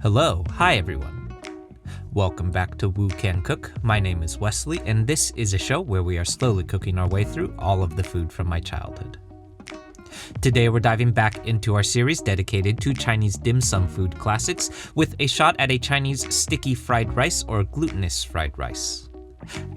Hi everyone. Welcome back to Woo Can Cook. My name is Wesley, and this is a show where we are slowly cooking our way through all of the food from my childhood. Today we're diving back into our series dedicated to Chinese dim sum food classics with a shot at a Chinese sticky fried rice or glutinous fried rice.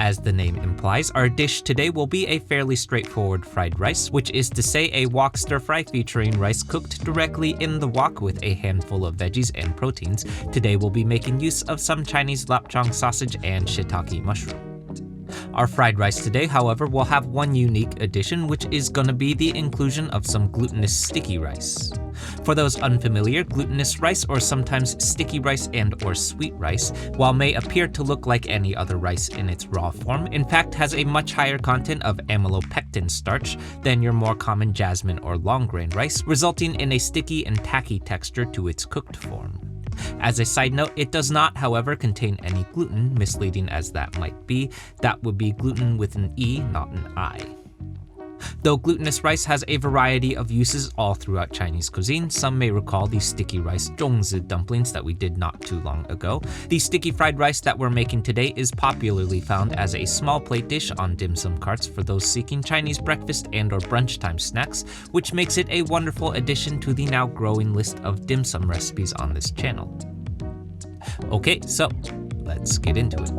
As the name implies, our dish today will be a fairly straightforward fried rice, which is to say a wok stir fry featuring rice cooked directly in the wok with a handful of veggies and proteins. Today we'll be making use of some Chinese lapchang sausage and shiitake mushroom. Our fried rice today, however, will have one unique addition, which is going to be the inclusion of some glutinous sticky rice. For those unfamiliar, glutinous rice, or sometimes sticky rice and or sweet rice, while may appear to look like any other rice in its raw form, in fact has a much higher content of amylopectin starch than your more common jasmine or long grain rice, resulting in a sticky and tacky texture to its cooked form. As a side note, it does not, however, contain any gluten, misleading as that might be. That would be gluten with an E, not an I. Though glutinous rice has a variety of uses all throughout Chinese cuisine, some may recall the sticky rice zhongzi dumplings that we did not too long ago. The sticky fried rice that we're making today is popularly found as a small plate dish on dim sum carts for those seeking Chinese breakfast and or brunch time snacks, which makes it a wonderful addition to the now growing list of dim sum recipes on this channel. Okay, so let's get into it.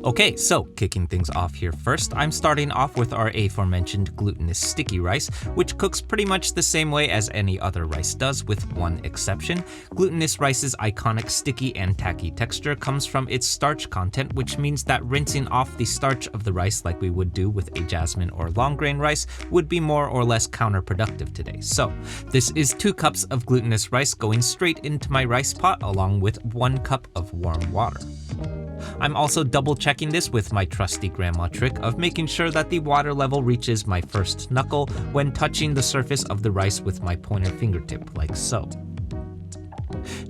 Okay, so kicking things off here first, I'm starting off with our aforementioned glutinous sticky rice, which cooks pretty much the same way as any other rice does, with one exception. Glutinous rice's iconic sticky and tacky texture comes from its starch content, which means that rinsing off the starch of the rice like we would do with a jasmine or long grain rice would be more or less counterproductive today. So this is 2 cups of glutinous rice going straight into my rice pot along with 1 cup of warm water. I'm also double checking this with my trusty grandma trick of making sure that the water level reaches my first knuckle when touching the surface of the rice with my pointer fingertip, like so.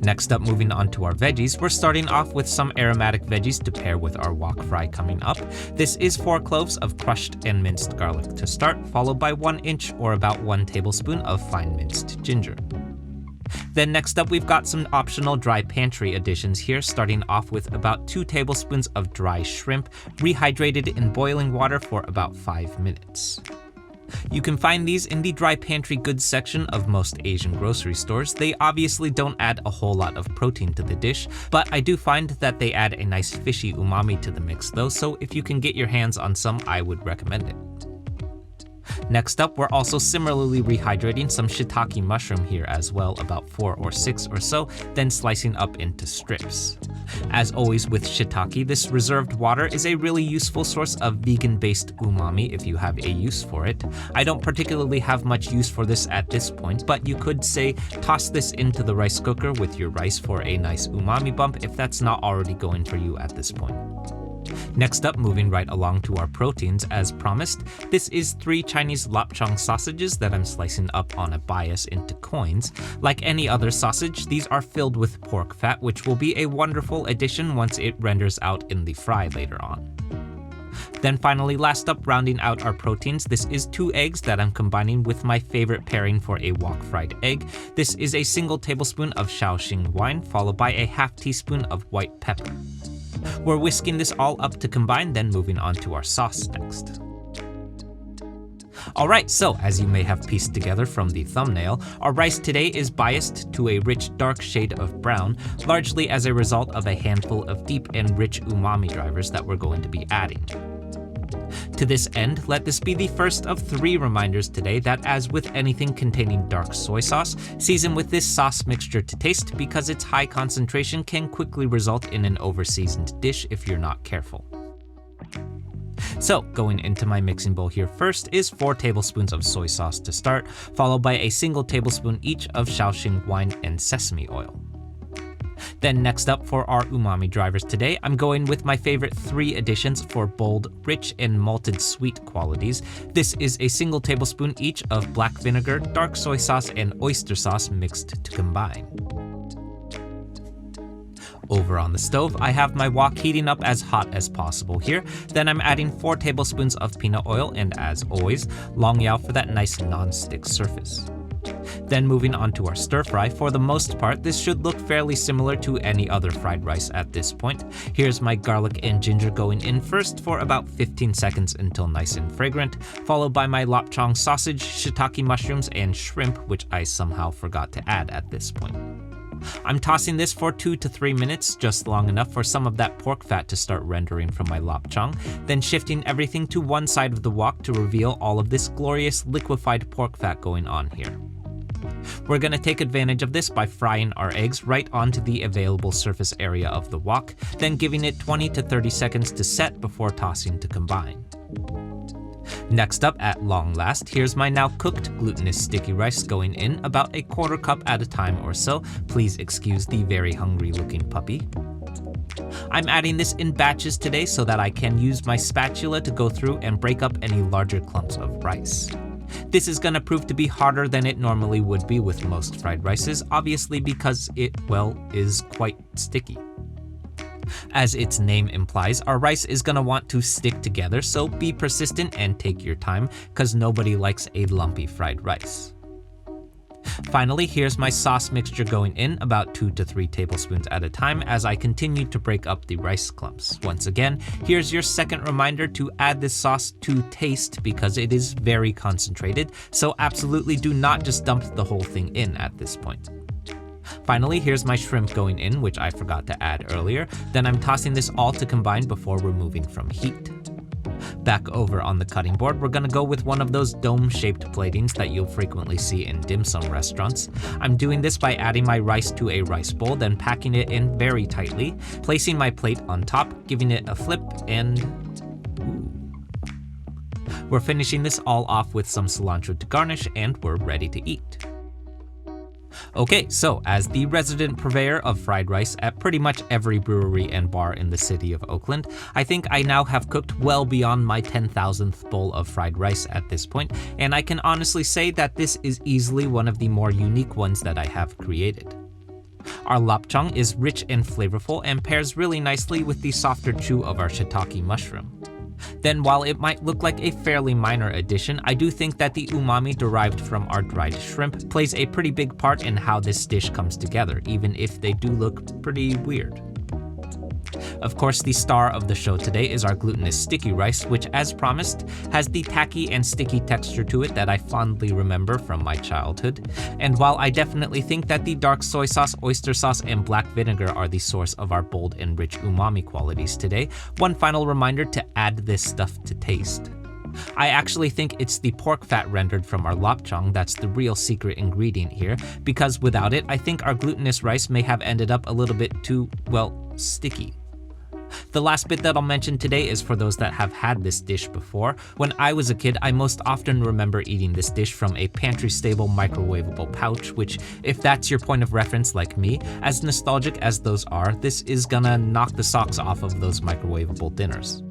Next up, moving on to our veggies, we're starting off with some aromatic veggies to pair with our wok fry coming up. This is 4 cloves of crushed and minced garlic to start, followed by 1 inch or about 1 tablespoon of fine minced ginger. Then next up, we've got some optional dry pantry additions here, starting off with about 2 tablespoons of dry shrimp, rehydrated in boiling water for about 5 minutes. You can find these in the dry pantry goods section of most Asian grocery stores. They obviously don't add a whole lot of protein to the dish, but I do find that they add a nice fishy umami to the mix though, so if you can get your hands on some, I would recommend it. Next up, we're also similarly rehydrating some shiitake mushroom here as well, about 4 or 6 or so, then slicing up into strips. As always with shiitake, this reserved water is a really useful source of vegan-based umami if you have a use for it. I don't particularly have much use for this at this point, but you could say toss this into the rice cooker with your rice for a nice umami bump if that's not already going for you at this point. Next up, moving right along to our proteins as promised, this is 3 Chinese lapchang sausages that I'm slicing up on a bias into coins. Like any other sausage, these are filled with pork fat, which will be a wonderful addition once it renders out in the fry later on. Then finally, last up, rounding out our proteins, this is 2 eggs that I'm combining with my favorite pairing for a wok fried egg. This is a single tablespoon of Shaoxing wine, followed by a half teaspoon of white pepper. We're whisking this all up to combine, then moving on to our sauce next. Alright, so as you may have pieced together from the thumbnail, our rice today is biased to a rich dark shade of brown, largely as a result of a handful of deep and rich umami drivers that we're going to be adding. To this end, let this be the first of 3 reminders today that, as with anything containing dark soy sauce, season with this sauce mixture to taste because its high concentration can quickly result in an over-seasoned dish if you're not careful. So, going into my mixing bowl here first is 4 tablespoons of soy sauce to start, followed by a single tablespoon each of Shaoxing wine and sesame oil. Then next up for our umami drivers today, I'm going with my favorite 3 additions for bold, rich, and malted sweet qualities. This is a single tablespoon each of black vinegar, dark soy sauce, and oyster sauce mixed to combine. Over on the stove, I have my wok heating up as hot as possible here. Then I'm adding 4 tablespoons of peanut oil and, as always, long yao for that nice non-stick surface. Then moving on to our stir fry, for the most part this should look fairly similar to any other fried rice at this point. Here's my garlic and ginger going in first for about 15 seconds until nice and fragrant, followed by my Cheong sausage, shiitake mushrooms, and shrimp, which I somehow forgot to add at this point. I'm tossing this for 2 to 3 minutes, just long enough for some of that pork fat to start rendering from my Cheong, then shifting everything to one side of the wok to reveal all of this glorious liquefied pork fat going on here. We're going to take advantage of this by frying our eggs right onto the available surface area of the wok, then giving it 20 to 30 seconds to set before tossing to combine. Next up, at long last, here's my now cooked glutinous sticky rice going in about a 1/4 cup at a time or so. Please excuse the very hungry looking puppy. I'm adding this in batches today so that I can use my spatula to go through and break up any larger clumps of rice. This is going to prove to be harder than it normally would be with most fried rices, obviously because it, well, is quite sticky. As its name implies, our rice is going to want to stick together, so be persistent and take your time, cause nobody likes a lumpy fried rice. Finally, here's my sauce mixture going in about 2 to 3 tablespoons at a time as I continue to break up the rice clumps. Once again, here's your second reminder to add this sauce to taste because it is very concentrated, so absolutely do not just dump the whole thing in at this point. Finally, here's my shrimp going in, which I forgot to add earlier. Then I'm tossing this all to combine before removing from heat. Back over on the cutting board, we're gonna go with one of those dome-shaped platings that you'll frequently see in dim sum restaurants. I'm doing this by adding my rice to a rice bowl, then packing it in very tightly, placing my plate on top, giving it a flip, and we're finishing this all off with some cilantro to garnish, and we're ready to eat. Okay, so as the resident purveyor of fried rice at pretty much every brewery and bar in the city of Oakland, I think I now have cooked well beyond my 10,000th bowl of fried rice at this point, and I can honestly say that this is easily one of the more unique ones that I have created. Our Cheong is rich and flavorful and pairs really nicely with the softer chew of our shiitake mushroom. Then while it might look like a fairly minor addition, I do think that the umami derived from our dried shrimp plays a pretty big part in how this dish comes together, even if they do look pretty weird. Of course, the star of the show today is our glutinous sticky rice, which, as promised, has the tacky and sticky texture to it that I fondly remember from my childhood. And while I definitely think that the dark soy sauce, oyster sauce, and black vinegar are the source of our bold and rich umami qualities today, one final reminder to add this stuff to taste. I actually think it's the pork fat rendered from our Cheong that's the real secret ingredient here, because without it, I think our glutinous rice may have ended up a little bit too, well, sticky. The last bit that I'll mention today is for those that have had this dish before. When I was a kid, I most often remember eating this dish from a pantry-stable microwavable pouch, which, if that's your point of reference like me, as nostalgic as those are, this is gonna knock the socks off of those microwavable dinners.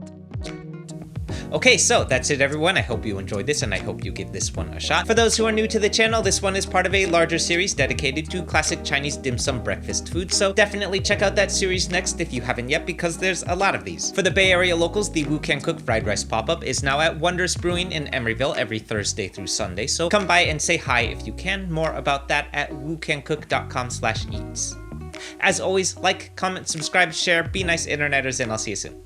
Okay, so that's it everyone. I hope you enjoyed this and I hope you give this one a shot. For those who are new to the channel, this one is part of a larger series dedicated to classic Chinese dim sum breakfast food, so definitely check out that series next if you haven't yet because there's a lot of these. For the Bay Area locals, the Wu Can Cook fried rice pop-up is now at Wonders Brewing in Emeryville every Thursday through Sunday, so come by and say hi if you can. More about that at wucancook.com/eats. As always, like, comment, subscribe, share, be nice interneters, and I'll see you soon.